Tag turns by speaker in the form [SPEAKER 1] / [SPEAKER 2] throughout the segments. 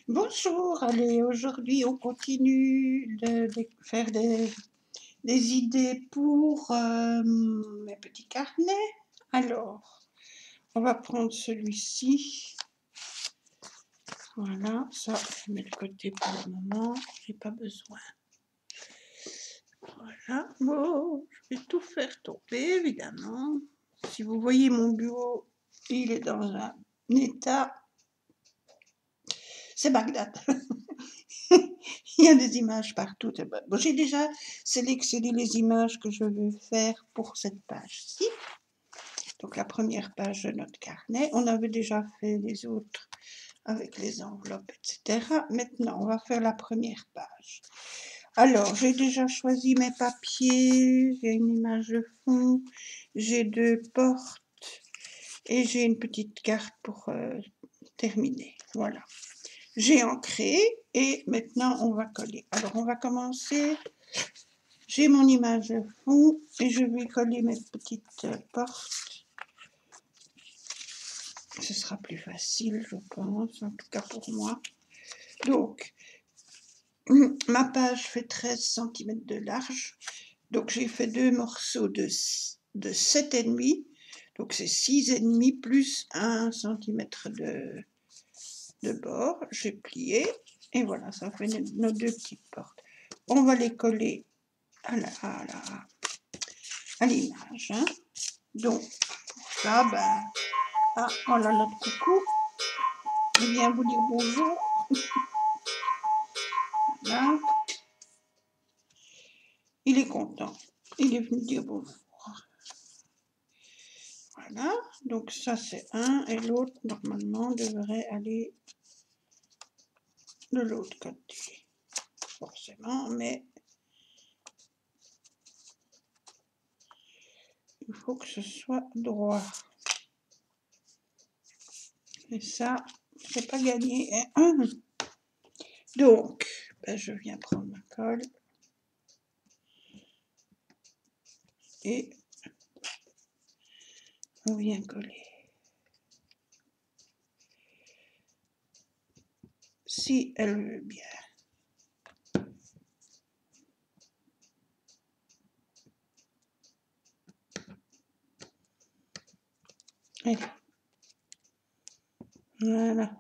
[SPEAKER 1] Bonjour, allez, aujourd'hui on continue de faire des idées pour mes petits carnets. Alors, on va prendre celui-ci. Voilà, ça je mets de côté pour le moment, j'ai pas besoin. Voilà, bon, je vais tout faire tomber évidemment. Si vous voyez mon bureau, il est dans un état, c'est Bagdad. Il y a des images partout. Bon, j'ai déjà sélectionné les images que je veux faire pour cette page-ci. Donc la première page de notre carnet. On avait déjà fait les autres avec les enveloppes, etc. Maintenant, on va faire la première page. Alors, j'ai déjà choisi mes papiers. J'ai une image de fond. J'ai 2 portes. Et j'ai une petite carte pour terminer. Voilà. J'ai ancré et maintenant on va coller. Alors on va commencer. J'ai mon image de fond et je vais coller mes petites portes. Ce sera plus facile, je pense, en tout cas pour moi. Donc, ma page fait 13 cm de large. Donc j'ai fait 2 morceaux de 7,5. Donc c'est 6,5 plus 1 cm de bord. J'ai plié et voilà, ça fait nos 2 petites portes. On va les coller à l'image. Hein. Donc, pour ça, voilà notre coucou. Je viens vous dire bonjour. Voilà. Il est content. Il est venu dire bonjour. Voilà. Donc ça, c'est un. Et l'autre, normalement, devrait aller de l'autre côté. Forcément, mais il faut que ce soit droit. Et ça, c'est pas gagné. Hein. Donc, je viens prendre ma colle. Et on vient coller. Si elle veut bien. Allez. Voilà.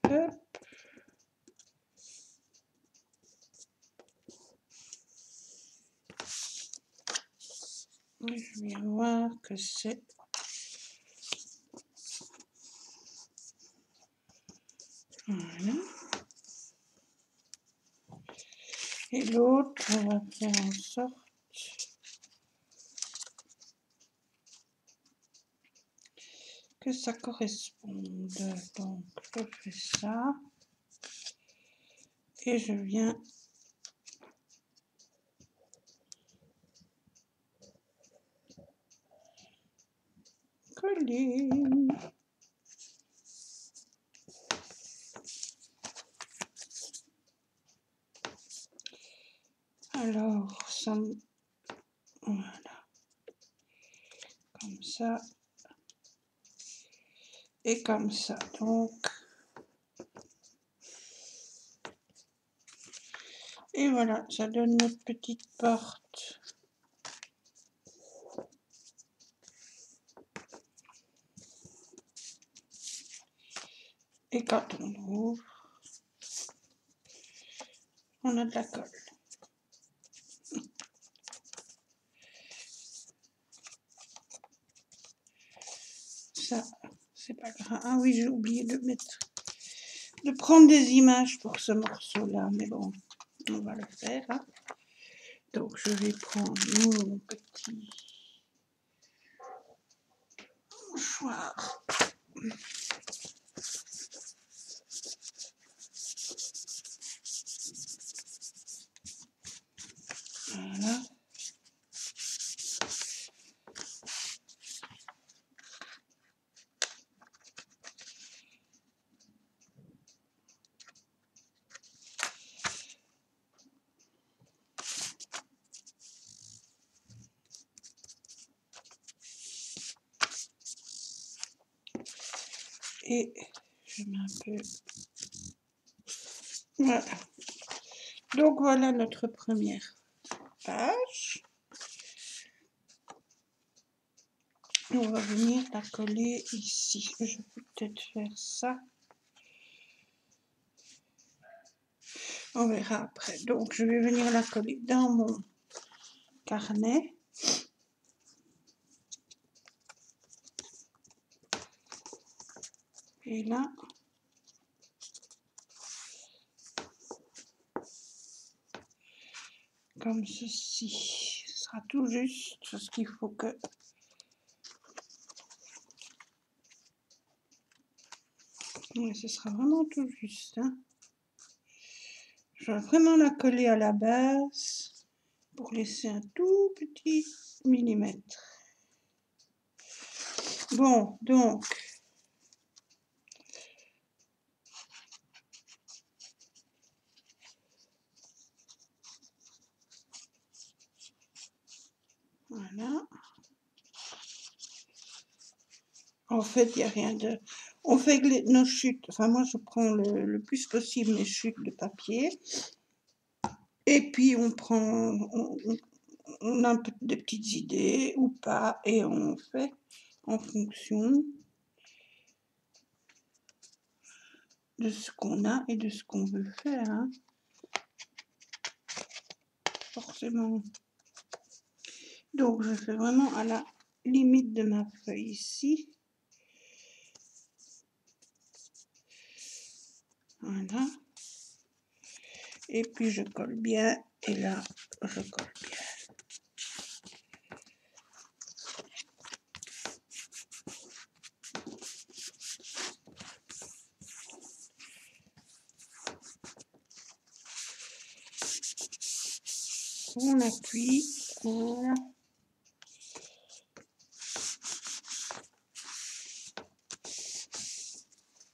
[SPEAKER 1] Hop. Je viens voir que c'est. Voilà. Et l'autre, on va faire en sorte que ça corresponde. Donc, je fais ça. Et je viens coller. Alors, ça, voilà, comme ça, et comme ça. Donc, et voilà, ça donne notre petite porte. Et quand on ouvre, on a de la colle. Ça, c'est pas grave. Ah oui, j'ai oublié de prendre des images pour ce morceau-là, mais bon, on va le faire. Hein. Donc, je vais prendre mon petit mouchoir. Voilà. et je mets un peu. Voilà. Donc voilà notre première page. On va venir la coller ici. Je peux peut-être faire ça. On verra après. Donc je vais venir la coller dans mon carnet. Et là, comme ceci. Ce sera tout juste ce qu'il faut que... Oui, ce sera vraiment tout juste. Hein. Je vais vraiment la coller à la base pour laisser un tout petit millimètre. Bon, donc... Voilà. En fait, il n'y a rien de... On fait nos chutes. Enfin, moi, je prends le plus possible mes chutes de papier. Et puis, on prend... On a des petites idées ou pas. Et on fait en fonction de ce qu'on a et de ce qu'on veut faire. Hein. Forcément. Donc, je fais vraiment à la limite de ma feuille ici. Voilà. Et puis, je colle bien. Et là, je colle bien. On appuie. Voilà.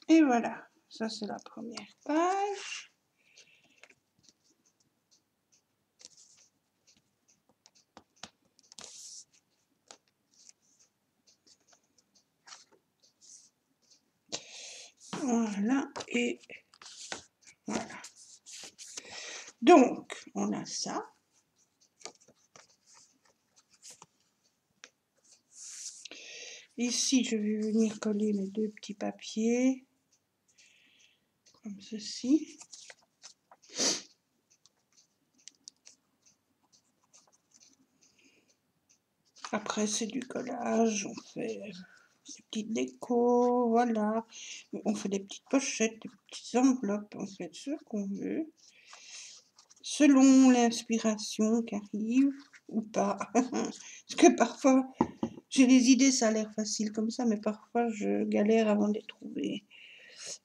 [SPEAKER 1] Et voilà, ça c'est la première page. Voilà, et voilà. Donc, on a ça. Ici, je vais venir coller mes deux petits papiers, comme ceci. Après, c'est du collage, on fait des petites décos, voilà. On fait des petites pochettes, des petites enveloppes, on fait ce qu'on veut. Selon l'inspiration qui arrive, ou pas. Parce que parfois, j'ai des idées, ça a l'air facile comme ça, mais parfois, je galère avant de les trouver.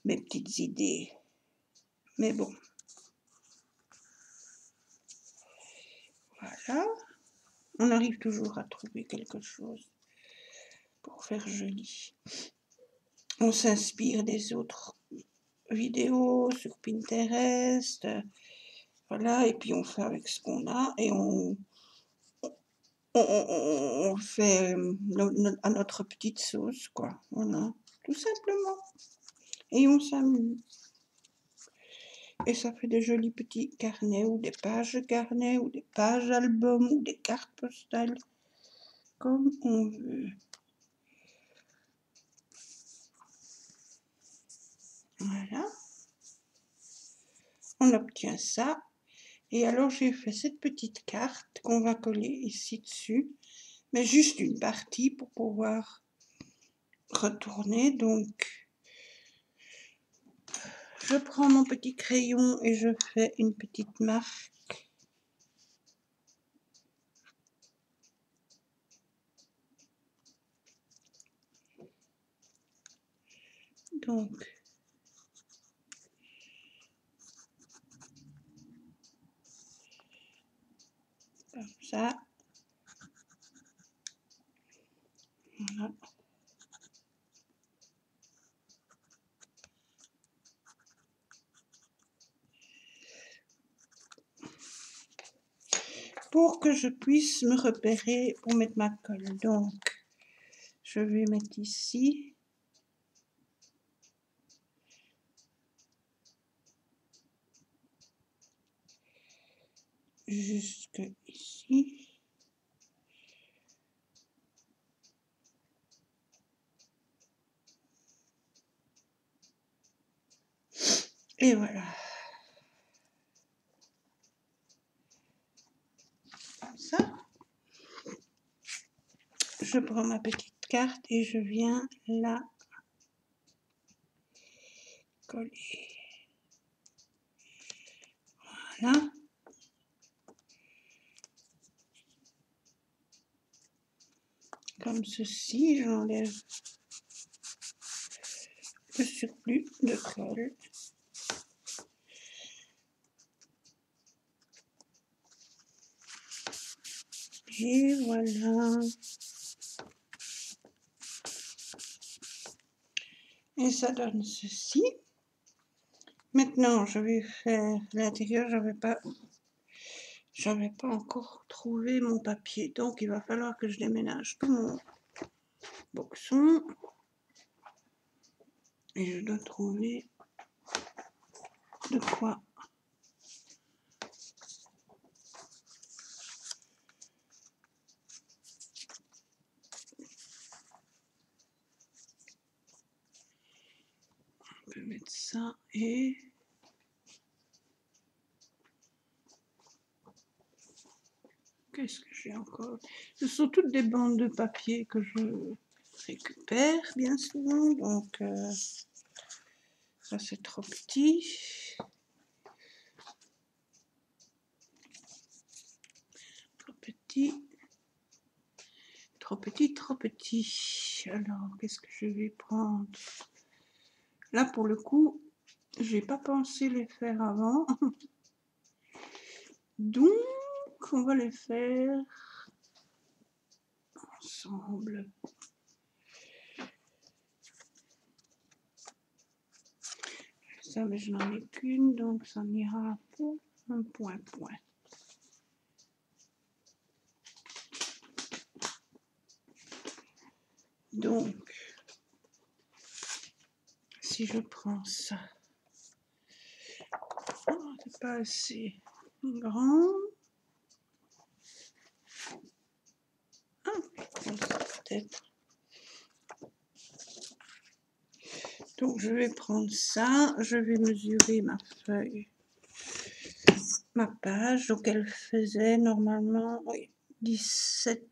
[SPEAKER 1] Mes petites idées. Mais bon. Voilà. On arrive toujours à trouver quelque chose pour faire joli. On s'inspire des autres vidéos sur Pinterest. Voilà, et puis on fait avec ce qu'on a et on fait à notre petite sauce, quoi. Voilà, tout simplement. Et on s'amuse. Et ça fait des jolis petits carnets ou des pages carnets ou des pages albums ou des cartes postales, comme on veut. Voilà. On obtient ça. Et alors j'ai fait cette petite carte qu'on va coller ici dessus, mais juste une partie pour pouvoir retourner. Donc je prends mon petit crayon et je fais une petite marque. Donc comme ça. Voilà. Pour que je puisse me repérer pour mettre ma colle. Donc je vais mettre ici. jusque ici. Et voilà. Comme ça. Je prends ma petite carte et je viens la coller. Voilà. Comme ceci, j'enlève le surplus de colle. Et voilà. Et ça donne ceci. Maintenant, je vais faire l'intérieur. J'avais pas encore trouvé mon papier. Donc, il va falloir que je déménage tout mon boxon. Et je dois trouver de quoi. On peut mettre ça et... Qu'est-ce que j'ai encore? Ce sont toutes des bandes de papier que je récupère bien souvent. Donc, ça c'est trop petit. Trop petit. Trop petit, trop petit. Alors, qu'est-ce que je vais prendre? Là, pour le coup, j'ai pas pensé les faire avant. Donc, on va les faire ensemble. Ça, mais je n'en ai qu'une, donc ça n'ira pour un point. Donc, si je prends ça, oh, c'est pas assez grand. Ah, peut-être. Donc, je vais prendre ça, je vais mesurer ma feuille, ma page, donc elle faisait normalement, oui, 17.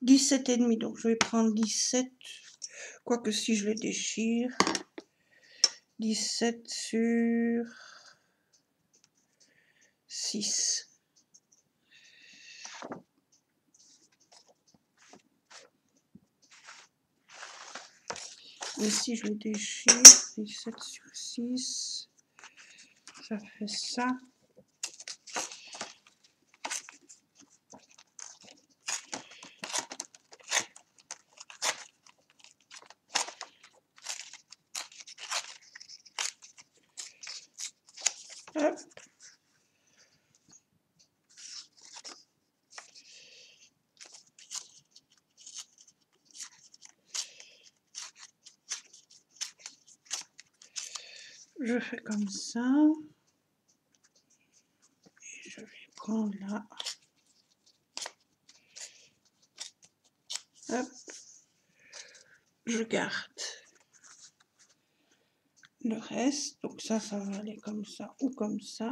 [SPEAKER 1] 17,5, donc je vais prendre 17, quoique si je les déchire, 17 sur 6. Et si je les déchire, 17 sur 6, ça fait ça. Hop. Je fais comme ça. Et je vais prendre là. Hop. Je garde le reste. Donc ça va aller comme ça ou comme ça.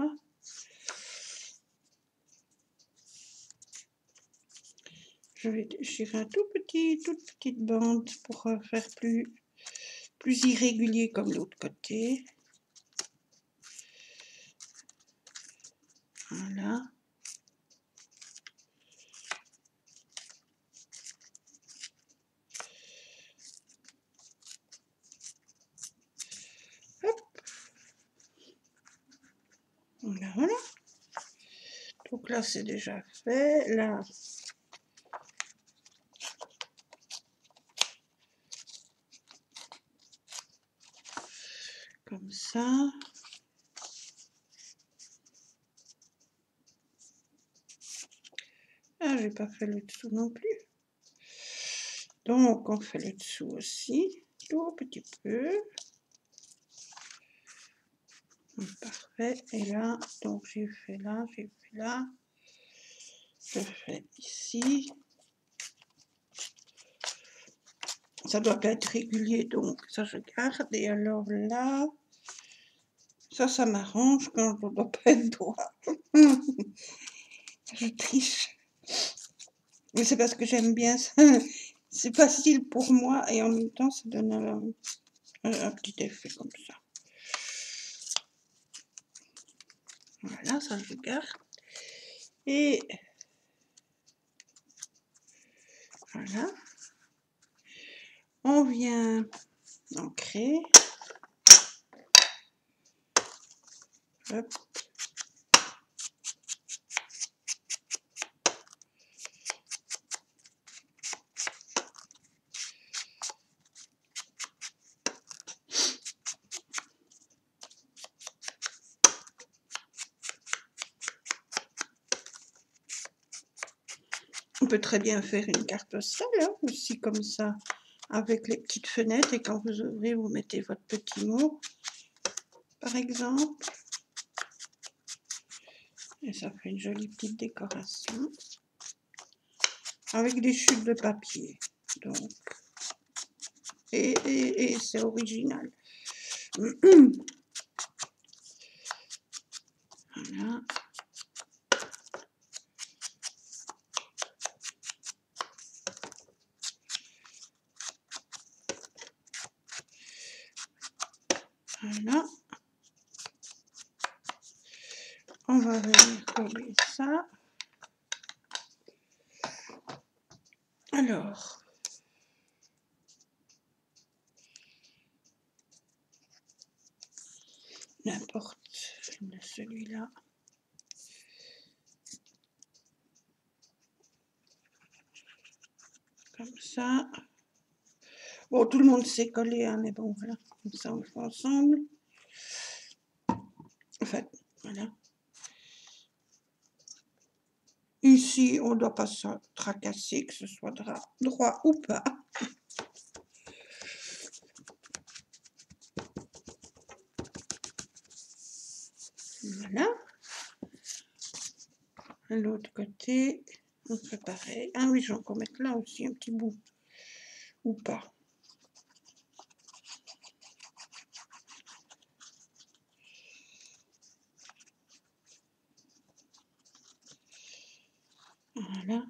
[SPEAKER 1] Je vais déchirer un toute petite bande pour faire plus irrégulier comme l'autre côté. Voilà. Hop. Voilà. Donc là, c'est déjà fait. Là, comme ça. Ah, j'ai pas fait le dessous non plus. Donc, on fait le dessous aussi, tout petit peu. Parfait. Et là, donc j'ai fait là, j'ai fait là. Je fais ici. Ça doit pas être régulier, donc ça je garde. Et alors là, ça m'arrange quand je ne dois pas être droit. Je triche. Mais c'est parce que j'aime bien ça. C'est facile pour moi et en même temps ça donne un petit effet comme ça. Voilà, ça je garde. Et voilà. On vient ancrer. Hop. On peut très bien faire une carte postale hein, aussi comme ça, avec les petites fenêtres et quand vous ouvrez, vous mettez votre petit mot, par exemple. Et ça fait une jolie petite décoration avec des chutes de papier. Donc, et c'est original. Voilà. Voilà. On va venir coller ça. Alors, n'importe celui-là. Comme ça. Bon, tout le monde sait coller, hein, mais bon, voilà. Comme ça, on le fait ensemble. En fait, voilà. Ici, on ne doit pas se tracasser, que ce soit droit ou pas. Voilà. À l'autre côté, on fait pareil. Ah oui, je vais encore mettre là aussi un petit bout. Ou pas. Voilà.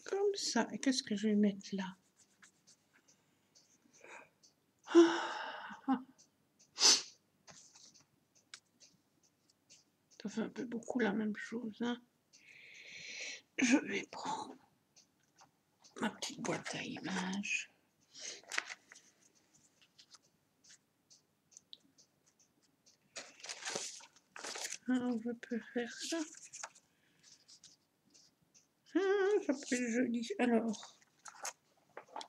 [SPEAKER 1] Comme ça. Et qu'est-ce que je vais mettre là? Ça fait un peu beaucoup la même chose. Hein. Je vais prendre ma petite boîte à images. Ah, je peux faire ça. Ah, ça peut être joli. Alors,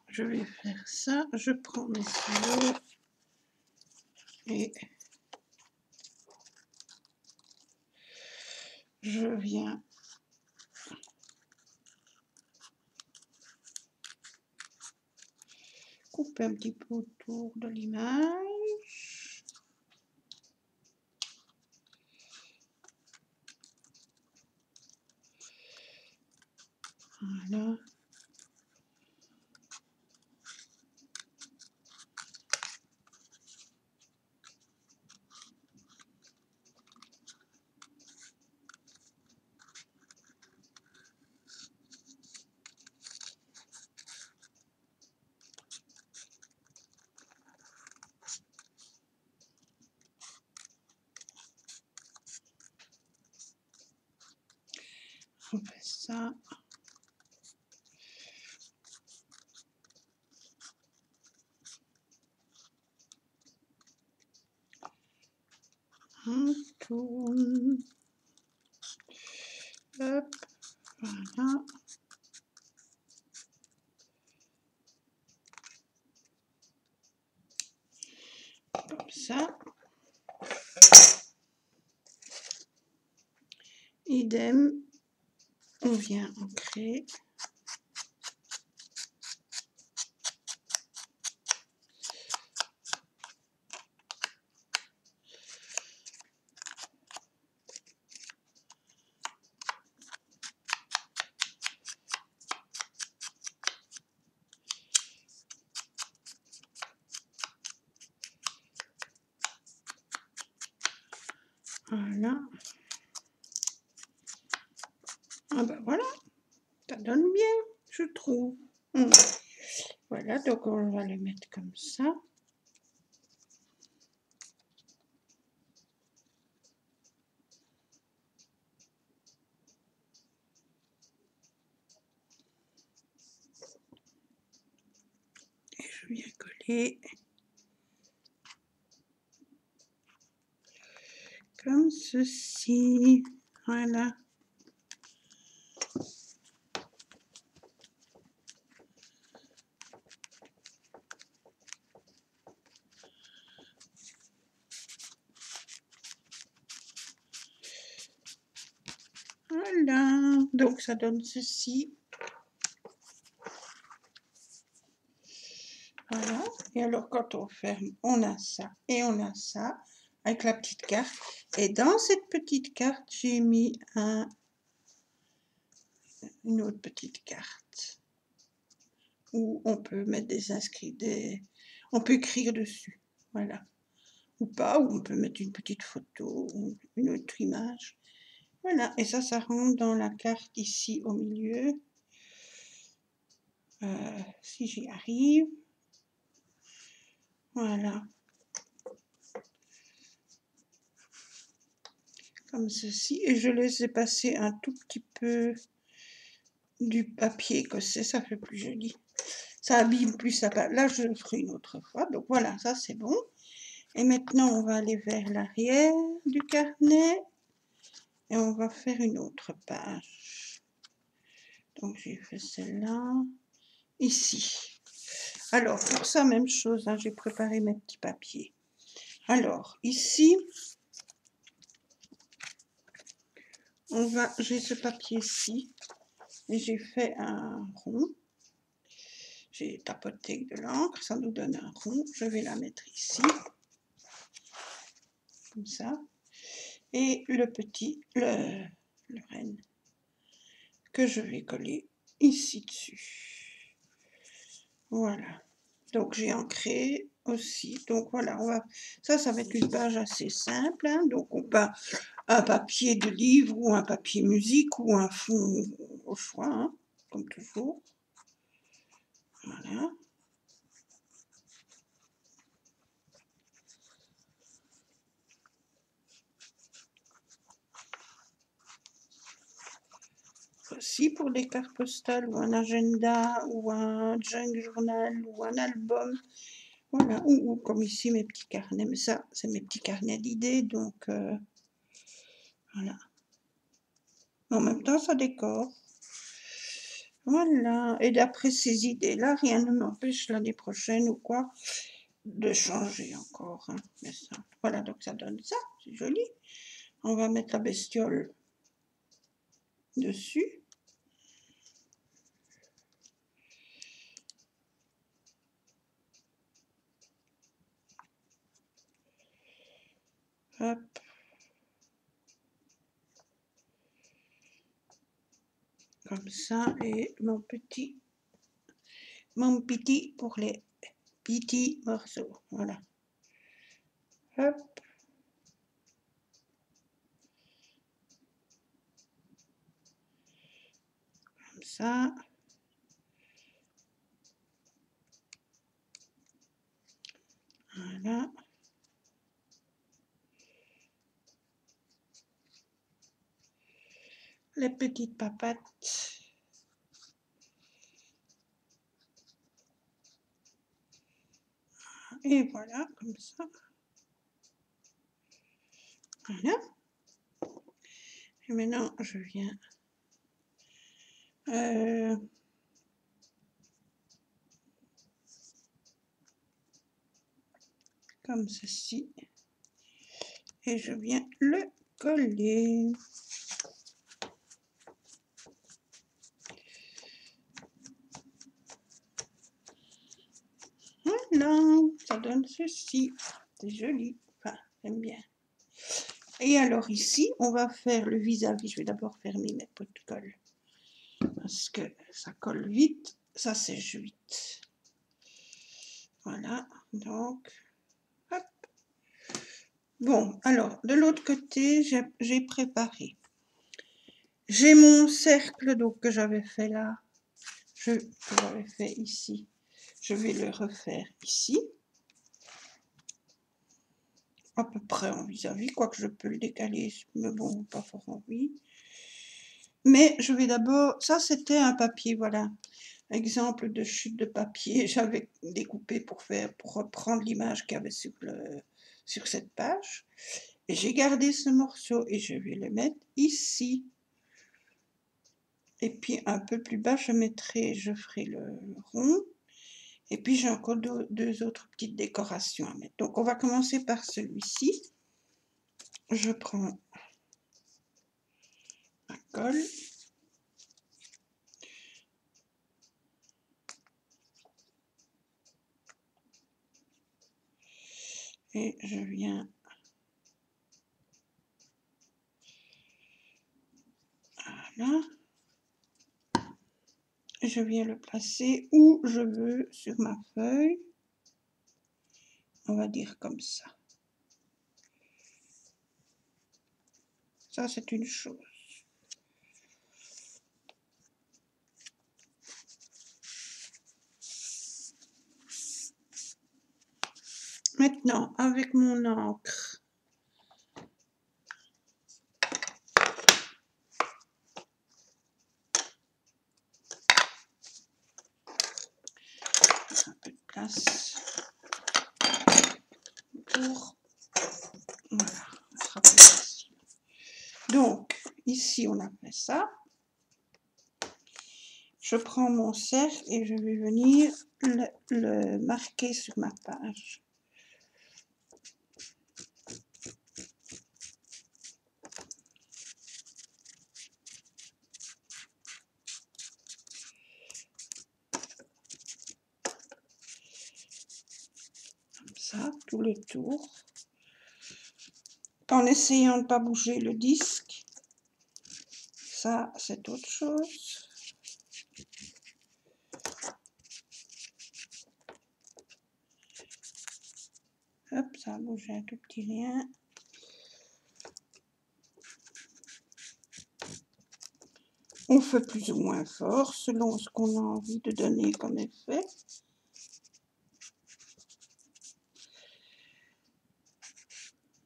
[SPEAKER 1] je vais faire ça. Je prends mes stylos et je viens couper un petit peu autour de l'image. Voilà. On fait ça. On tourne. Hop. Voilà. Comme ça. Idem. on vient ancrer. Voilà. Ah ben voilà, ça donne bien, je trouve. Voilà, donc on va les mettre comme ça. Et je viens coller comme ceci. Voilà. Voilà, donc ça donne ceci. Voilà, et alors quand on ferme, on a ça et on a ça avec la petite carte. Et dans cette petite carte, j'ai mis une autre petite carte où on peut mettre des inscrits, on peut écrire dessus, voilà. Ou pas, ou on peut mettre une petite photo, ou une autre image. Voilà, et ça rentre dans la carte ici au milieu. Si j'y arrive. Voilà. Comme ceci. Et je laisse passer un tout petit peu du papier écossais, ça fait plus joli. Ça abîme plus sa page. Là, je le ferai une autre fois. Donc voilà, ça c'est bon. Et maintenant, on va aller vers l'arrière du carnet. Et on va faire une autre page. Donc j'ai fait celle-là. Ici. Alors, pour ça, même chose, hein, j'ai préparé mes petits papiers. Alors, ici, j'ai ce papier-ci, et j'ai fait un rond. J'ai tapoté avec de l'encre, ça nous donne un rond. Je vais la mettre ici, comme ça. Et le renne, que je vais coller ici dessus. Voilà. Donc j'ai ancré aussi. Donc voilà, ça va être une page assez simple. Hein. Donc on peut un papier de livre ou un papier musique ou un fond au choix, hein, comme toujours. Voilà. Aussi pour des cartes postales ou un agenda ou un junk journal ou un album. Voilà, ou comme ici mes petits carnets, mais ça c'est mes petits carnets d'idées, donc voilà. En même temps ça décore. Voilà, et d'après ces idées-là, rien ne m'empêche l'année prochaine ou quoi de changer encore. Hein, mais ça, voilà, donc ça donne ça, c'est joli. On va mettre la bestiole dessus. Hop. Comme ça, et mon petit pour les petits morceaux. Voilà. Hop. Comme ça. Voilà. Les petites papates. Et voilà, comme ça. Voilà. Et maintenant, je viens comme ceci. Et je viens le coller. Voilà, ça donne ceci. C'est joli. Enfin, j'aime bien. Et alors ici, on va faire le vis-à-vis. Je vais d'abord fermer mes pots de colle. Parce que ça colle vite, ça sèche vite. Voilà, donc, hop. Bon, alors, de l'autre côté, j'ai préparé. J'ai mon cercle donc, que j'avais fait là. Que j'avais fait ici. Je vais le refaire ici. À peu près en vis-à-vis, quoique je peux le décaler, mais bon, pas fort envie. Mais je vais d'abord, ça c'était un papier, voilà, exemple de chute de papier, j'avais découpé pour reprendre l'image qu'il y avait sur cette page. Et j'ai gardé ce morceau et je vais le mettre ici. Et puis un peu plus bas, je ferai le rond. Et puis j'ai encore deux autres petites décorations à mettre. Donc on va commencer par celui-ci. Je prends ma colle. Et je viens voilà. Je viens le placer où je veux sur ma feuille. On va dire comme ça. Ça, c'est une chose. Maintenant, avec mon encre, un peu de place pour... Voilà, ça sera plus facile. Donc, ici, on a fait ça. Je prends mon cercle et je vais venir le marquer sur ma page. Comme ça, tout le tour. En essayant de ne pas bouger le disque. Ça, c'est autre chose. Hop, ça a bougé un tout petit rien. On fait plus ou moins fort selon ce qu'on a envie de donner comme effet.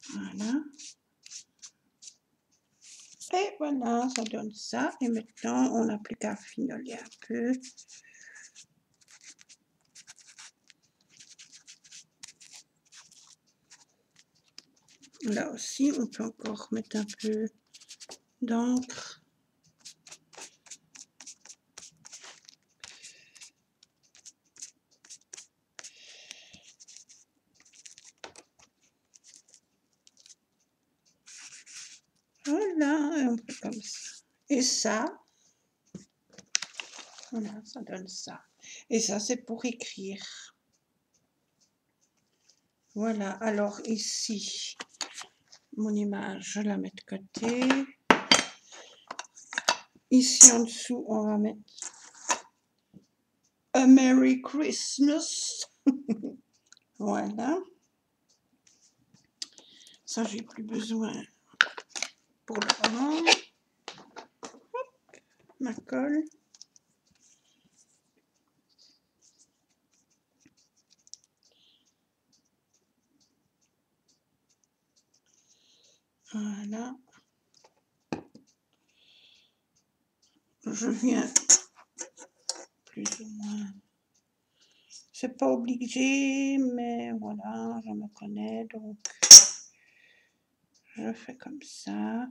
[SPEAKER 1] Voilà. Et voilà, ça donne ça. Et maintenant, on n'a plus qu'à finoler un peu. Là aussi, on peut encore mettre un peu d'encre. Voilà, et on fait comme ça. Et ça, voilà, ça donne ça. Et ça, c'est pour écrire. Voilà, alors ici, mon image, je la mets de côté. Ici en dessous, on va mettre A Merry Christmas. Voilà. Ça, j'ai plus besoin pour le moment. Hop, ma colle. Voilà. Je viens plus ou moins. C'est pas obligé, mais voilà, je me connais, donc je fais comme ça.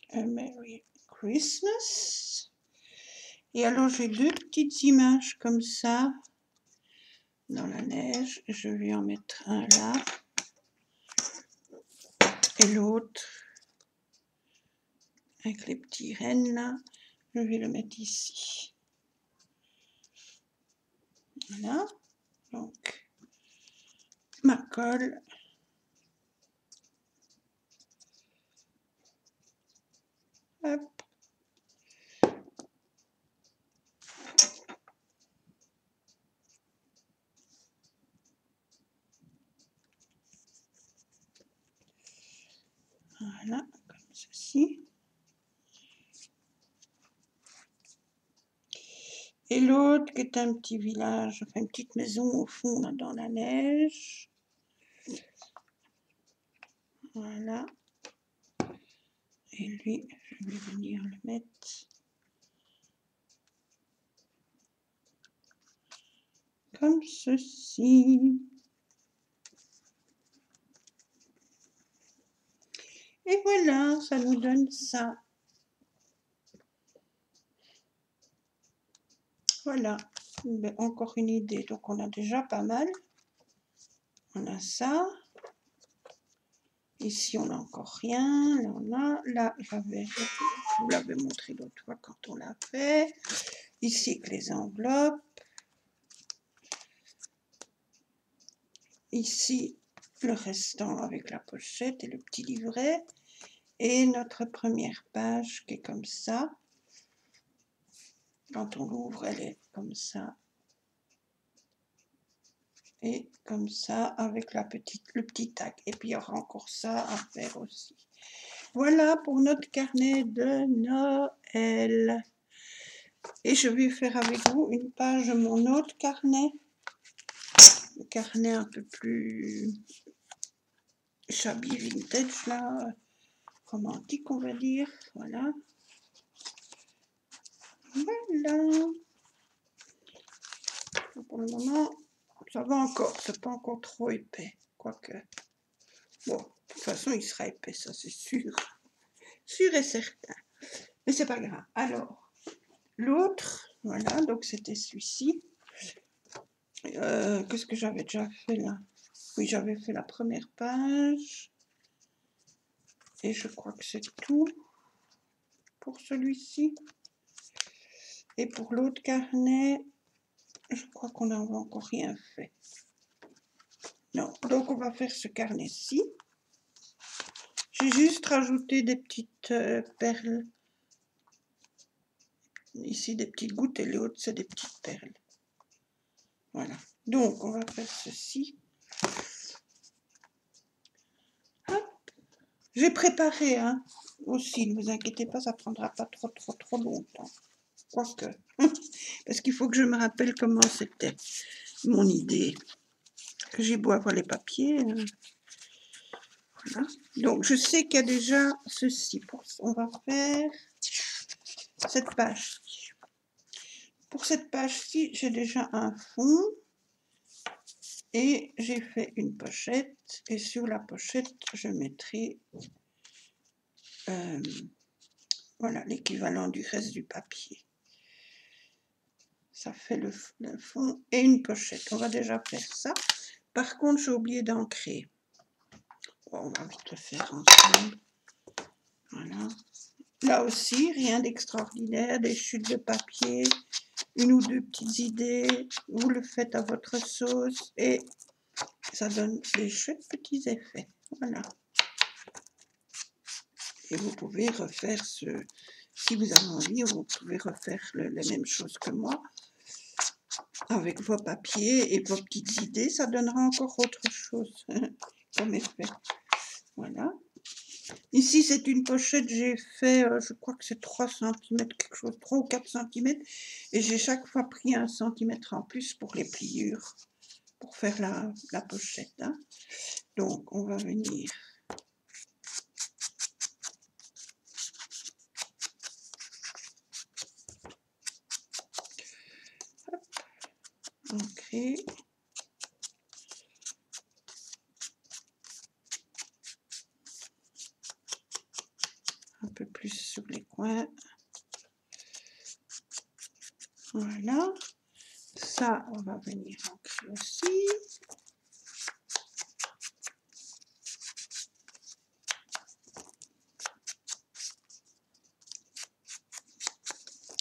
[SPEAKER 1] A Merry Christmas. Et alors j'ai deux petites images comme ça dans la neige. Je vais en mettre un là et l'autre avec les petits rennes là. Je vais le mettre ici. Voilà, donc ma colle. Hop. Voilà, comme ceci. Et l'autre qui est un petit village, enfin une petite maison au fond là, dans la neige. Voilà. Et lui, je vais venir le mettre comme ceci. Et voilà, ça nous donne ça. Voilà, ben, encore une idée. Donc on a déjà pas mal. On a ça. Ici, on n'a encore rien. Là, on a. Là, je vous l'avais montré l'autre fois quand on l'a fait. Ici, avec les enveloppes. Ici, le restant avec la pochette et le petit livret. Et notre première page qui est comme ça. Quand on l'ouvre, elle est comme ça. Et comme ça, avec le petit tag. Et puis, il y aura encore ça à faire aussi. Voilà pour notre carnet de Noël. Et je vais faire avec vous une page de mon autre carnet. Le carnet un peu plus shabby vintage, là. Romantique, on va dire. Voilà. Voilà. Pour le moment, ça va encore. C'est pas encore trop épais. Quoique. Bon, de toute façon, il sera épais, ça c'est sûr. Sûr et certain. Mais c'est pas grave. Alors, l'autre, voilà, donc c'était celui-ci. Qu'est-ce que j'avais déjà fait là? Oui, j'avais fait la première page. Et je crois que c'est tout pour celui-ci. Et pour l'autre carnet, je crois qu'on n'a encore rien fait. Non, donc on va faire ce carnet-ci. J'ai juste rajouté des petites perles. Ici, des petites gouttes et l'autre, c'est des petites perles. Voilà. Donc, on va faire ceci. Hop. J'ai préparé, hein, aussi, ne vous inquiétez pas, ça prendra pas trop longtemps. Quoique. Parce qu'il faut que je me rappelle comment c'était mon idée. J'ai beau avoir les papiers. Voilà. Donc, je sais qu'il y a déjà ceci. On va faire cette page-ci. Pour cette page-ci, j'ai déjà un fond. Et j'ai fait une pochette. Et sur la pochette, je mettrai voilà, l'équivalent du reste du papier. Ça fait le fond et une pochette. On va déjà faire ça. Par contre, j'ai oublié d'ancrer. Bon, on va vite le faire ensemble. Voilà. Là aussi, rien d'extraordinaire, des chutes de papier, une ou deux petites idées. Vous le faites à votre sauce et ça donne des chouettes petits effets. Voilà. Et vous pouvez refaire si vous avez envie, vous pouvez refaire les mêmes choses que moi. Avec vos papiers et vos petites idées, ça donnera encore autre chose comme effet. Voilà. Ici, c'est une pochette, j'ai fait, je crois que c'est 3 cm, quelque chose, 3 ou 4 cm. Et j'ai chaque fois pris 1 cm en plus pour les pliures, pour faire la pochette. Hein. Donc, on va venir ancrer. Un peu plus sur les coins. Voilà. Ça, on va venir ancrer aussi.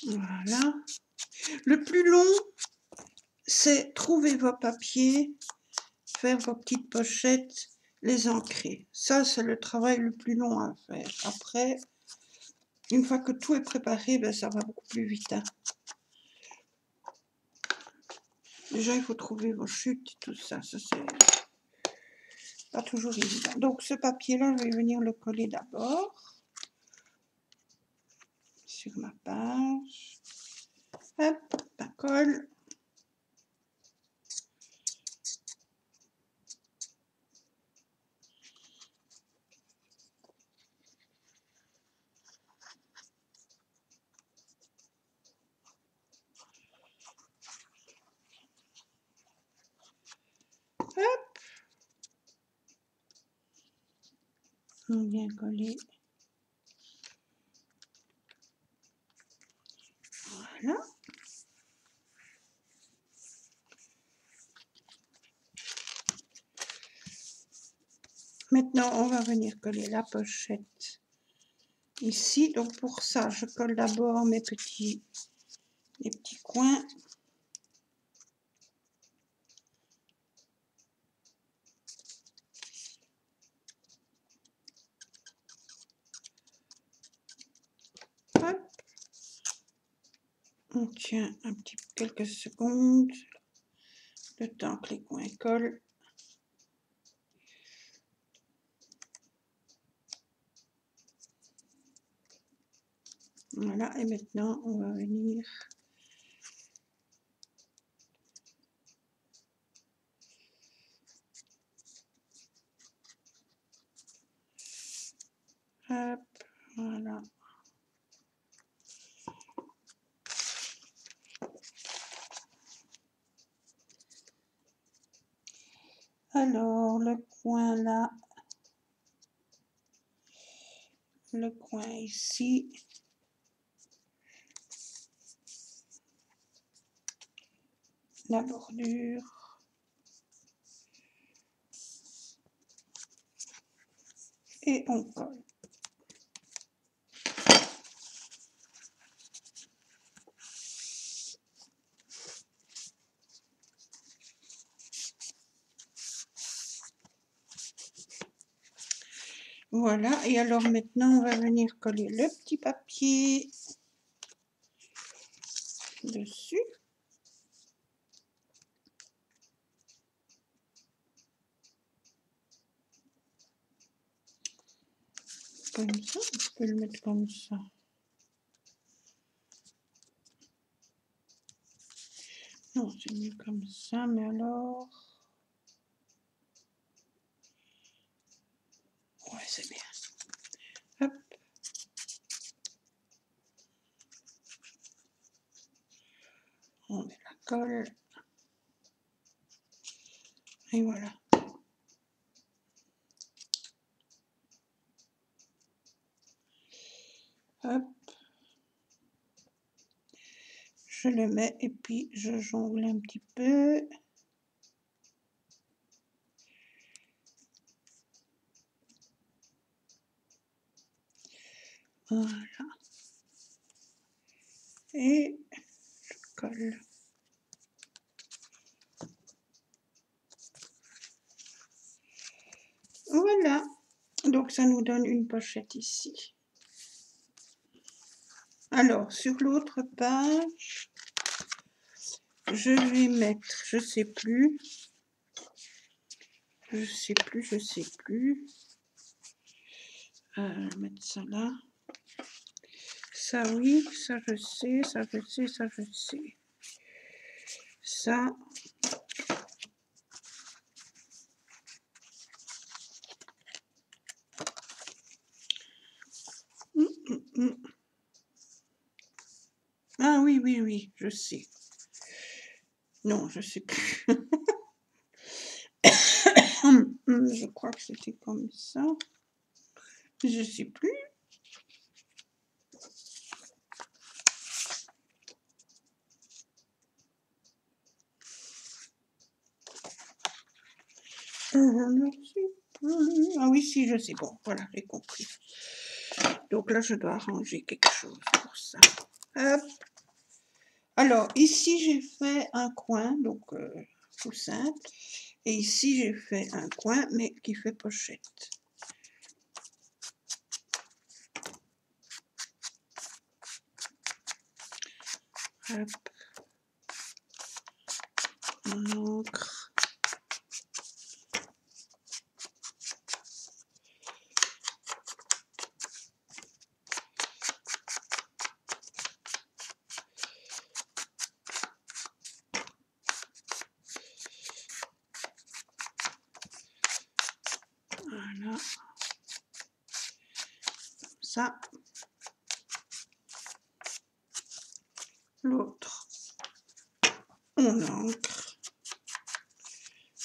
[SPEAKER 1] Voilà. Le plus long, c'est trouver vos papiers, faire vos petites pochettes, les ancrer. Ça, c'est le travail le plus long à faire. Après, une fois que tout est préparé, ben, ça va beaucoup plus vite. Hein. Déjà, il faut trouver vos chutes, tout ça. Ça, c'est pas toujours évident. Donc, ce papier-là, je vais venir le coller d'abord sur ma page. Hop, ça colle. Hop. On vient coller. Voilà. Maintenant, on va venir coller la pochette ici. Donc, pour ça, je colle d'abord les petits coins. Hop. On tient quelques secondes, le temps que les coins collent. Voilà, et maintenant, on va venir hop, voilà. Alors, le coin là, le coin ici, la bordure, et on colle. Voilà, et alors maintenant, on va venir coller le petit papier dessus. Comme ça, je peux le mettre comme ça. Non, c'est mieux comme ça, mais alors... Ouais, c'est bien. Hop. On met la colle. Et voilà. Hop. Je le mets et puis je jongle un petit peu. Voilà. Et je colle. Voilà. Donc ça nous donne une pochette ici. Alors, sur l'autre page, je vais mettre, je sais plus. Mettre ça là. Ça oui, ça je sais, ça je sais, ça je sais. Ça. Ah oui, oui, oui, je sais. Non, je sais plus. Je crois que c'était comme ça. Je sais plus. Ah oui, si, je sais. Bon, voilà, j'ai compris. Donc là, je dois arranger quelque chose pour ça. Hop. Alors, ici, j'ai fait un coin, donc tout simple. Et ici, j'ai fait un coin, mais qui fait pochette. Hop. On ancre. Voilà. Ça. L'autre. On ancre.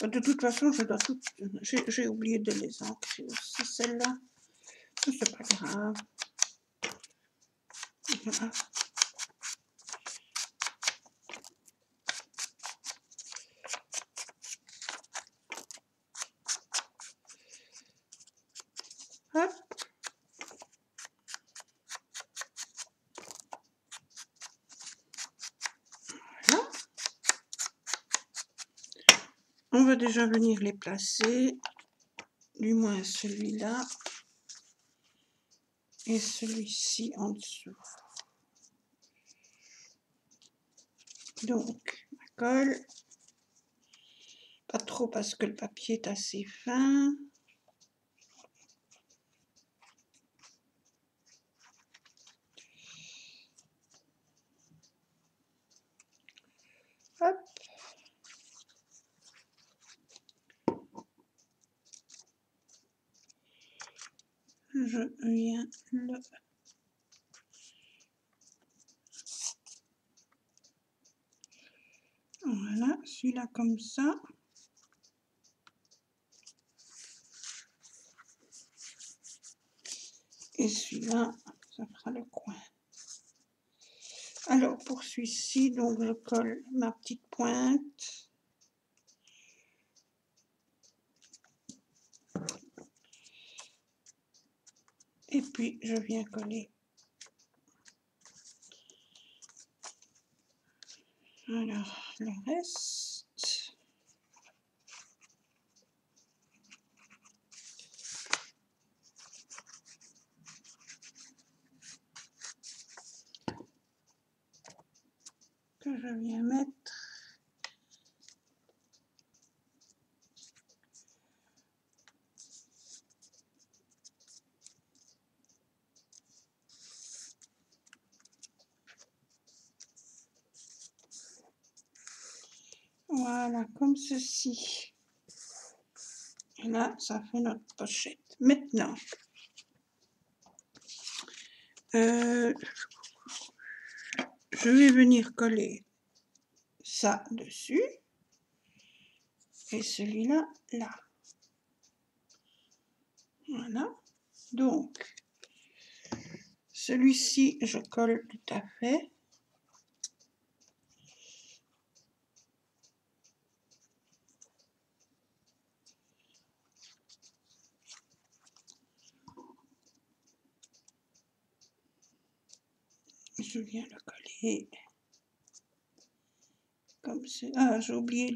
[SPEAKER 1] De toute façon, je dois tout. J'ai oublié de les ancrer aussi, celle-là. C'est pas grave. Voilà. Hop. Voilà. On va déjà venir les placer. Du moins celui-là. Et celui-ci en dessous. Donc, ma colle. Pas trop parce que le papier est assez fin. Hop. Je viens le... Voilà, celui-là comme ça. Et celui-là, ça fera le coin. Alors, pour celui-ci, donc je colle ma petite pointe. Et puis, je viens coller. Alors, le reste. Que je viens mettre. Voilà, comme ceci. Et là, ça fait notre pochette. Maintenant, je vais venir coller ça dessus. Et celui-là, là. Voilà. Donc, celui-ci, je colle tout à fait. Je viens le coller comme ça. Ah, j'ai oublié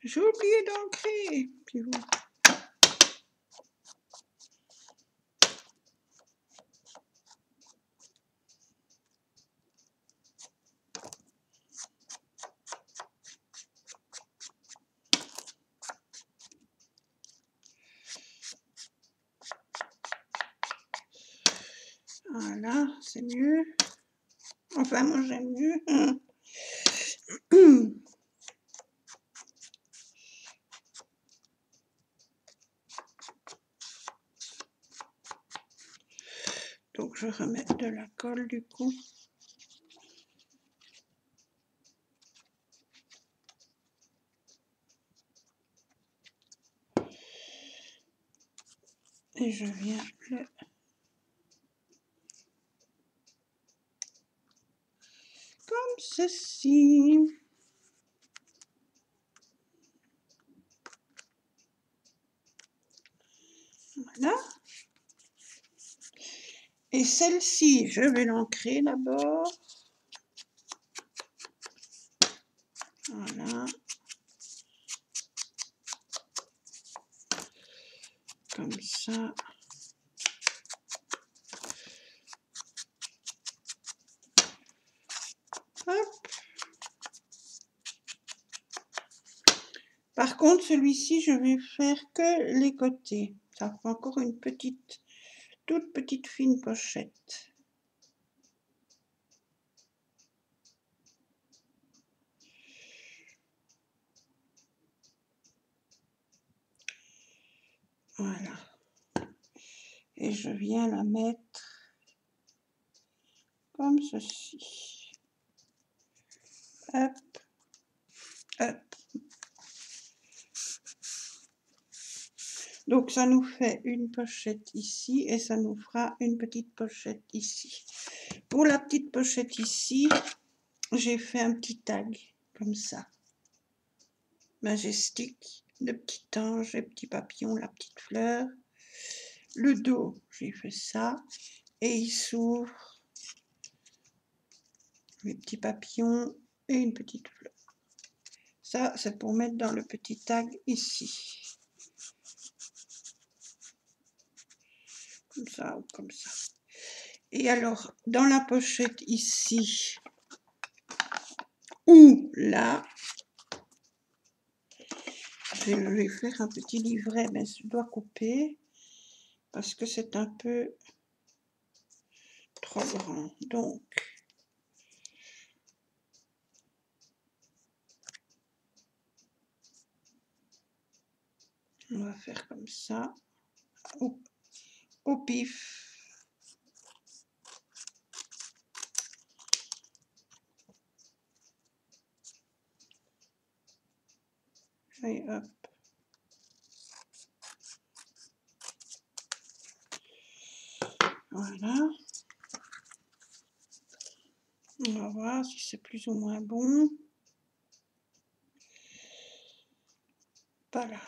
[SPEAKER 1] j'ai oublié d'ancrer. Puis voilà. Voilà, c'est mieux. Enfin, moi j'aime mieux. Donc je remets de la colle du coup. Et je viens le... comme ceci. Voilà. Et celle-ci, je vais l'ancrer d'abord. Voilà. Comme ça. Hop. Par contre, celui-ci, je vais faire que les côtés. Ça fait encore une petite, toute petite fine pochette. Voilà. Et je viens la mettre comme ceci. Hop, hop. Donc ça nous fait une pochette ici et ça nous fera une petite pochette ici. Pour la petite pochette ici, j'ai fait un petit tag comme ça. Majestic, le petit ange, les petits papillons, la petite fleur. Le dos, j'ai fait ça. Et il s'ouvre les petits papillons et une petite fleur. Ça, c'est pour mettre dans le petit tag ici. Comme ça ou comme ça. Et alors, dans la pochette ici, ou là, je vais faire un petit livret, mais je dois couper parce que c'est un peu trop grand. Donc, on va faire comme ça, au pif. Et hop. Voilà. On va voir si c'est plus ou moins bon. Voilà.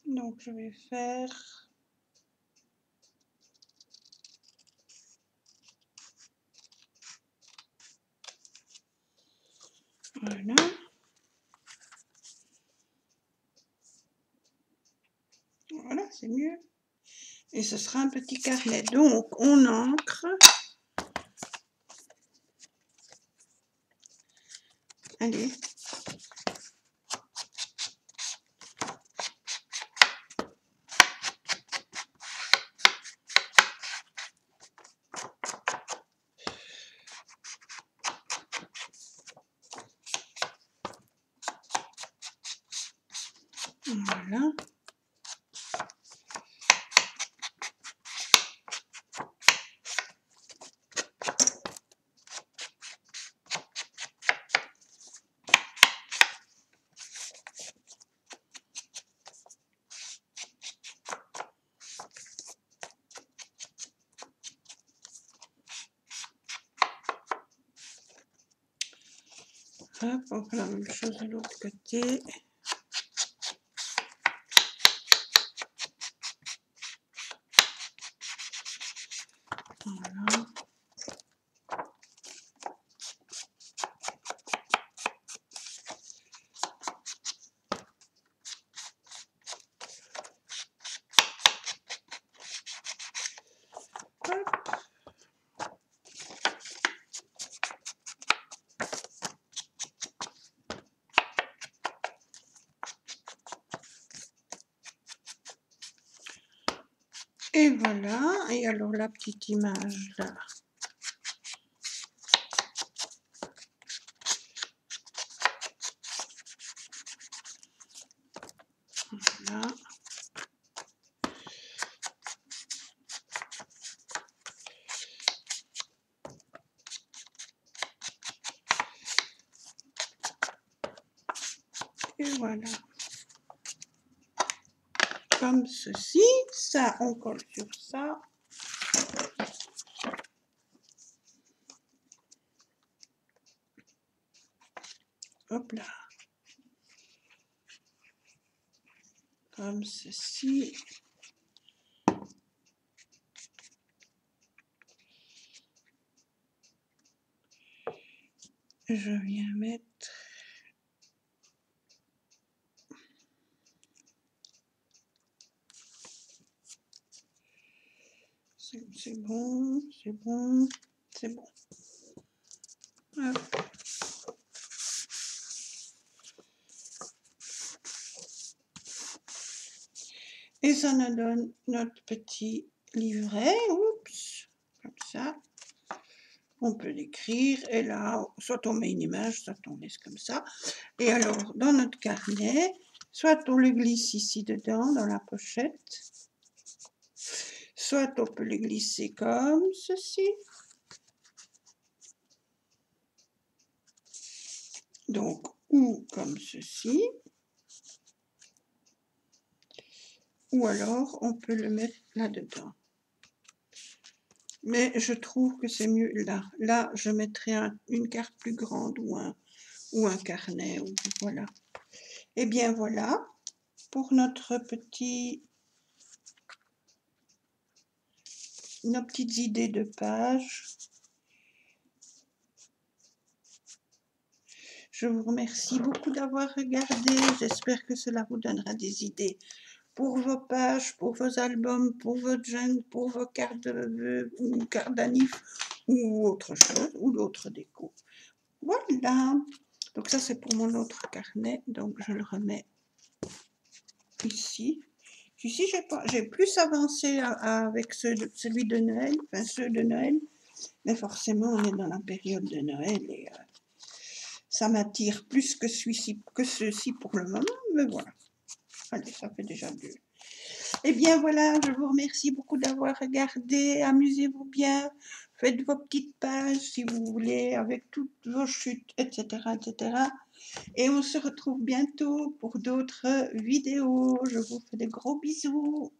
[SPEAKER 1] Donc je vais faire voilà. Voilà, c'est mieux. Et ce sera un petit carnet. Donc on encre. Allez. Voilà. Hop, on fait la même chose de l'autre côté. Voilà. Hop. Et voilà. Et alors la petite image là. Voilà. Et voilà. Comme ceci. Ça, on colle sur ça. Hop là. Comme ceci. je viens mettre c'est bon, c'est bon, c'est bon. Hop. Et ça nous donne notre petit livret, oups, comme ça. On peut l'écrire et là, soit on met une image, soit on laisse comme ça. Et alors, dans notre carnet, soit on le glisse ici dedans, dans la pochette, soit on peut le glisser comme ceci. Donc, ou comme ceci. Ou alors, on peut le mettre là-dedans. Mais je trouve que c'est mieux là. Là, je mettrai une carte plus grande ou un carnet. Ou, voilà. Et bien voilà, pour notre nos petites idées de pages. Je vous remercie beaucoup d'avoir regardé. J'espère que cela vous donnera des idées pour vos pages, pour vos albums, pour votre jeune, pour vos cartes de vœux ou cartes d'anniv ou autre chose, ou d'autres déco. Voilà. Donc ça, c'est pour mon autre carnet. Donc je le remets ici. Ici, j'ai plus avancé avec celui de Noël, enfin ceux de Noël. Mais forcément, on est dans la période de Noël et ça m'attire plus que ceux-ci pour le moment. Mais voilà. Allez, ça fait déjà deux. Eh bien voilà, je vous remercie beaucoup d'avoir regardé. Amusez-vous bien. Faites vos petites pages si vous voulez, avec toutes vos chutes, etc., etc. Et on se retrouve bientôt pour d'autres vidéos. Je vous fais de gros bisous.